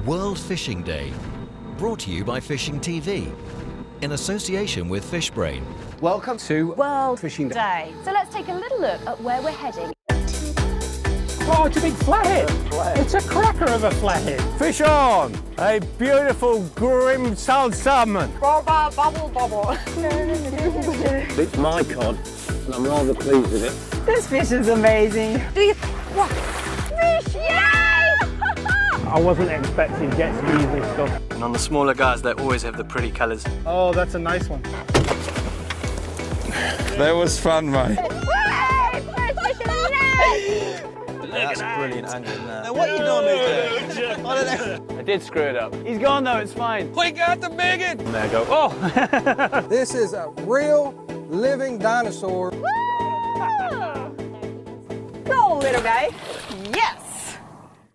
World Fishing Day, brought to you by Fishing TV, in association with Fishbrain. Welcome to World Fishing Day. Day. So let's take a little look at where we're heading. Oh, it's a big flathead. It's a cracker of a flathead. Fish on! A beautiful grim salt salmon. Bubble, bubble. It's my cod, and I'm rather pleased with it. This fish is amazing. Do you... What? Fish! Yay! I wasn't expecting jet skis and stuff. And on the smaller guys, they always have the pretty colours. Oh, that's a nice one. That was fun, mate. That's brilliant angling there. Now, what are you doing there? I did screw it up. He's gone though, it's fine. We got the bigot! And there I go. Oh! This is a real living dinosaur. Go, little guy.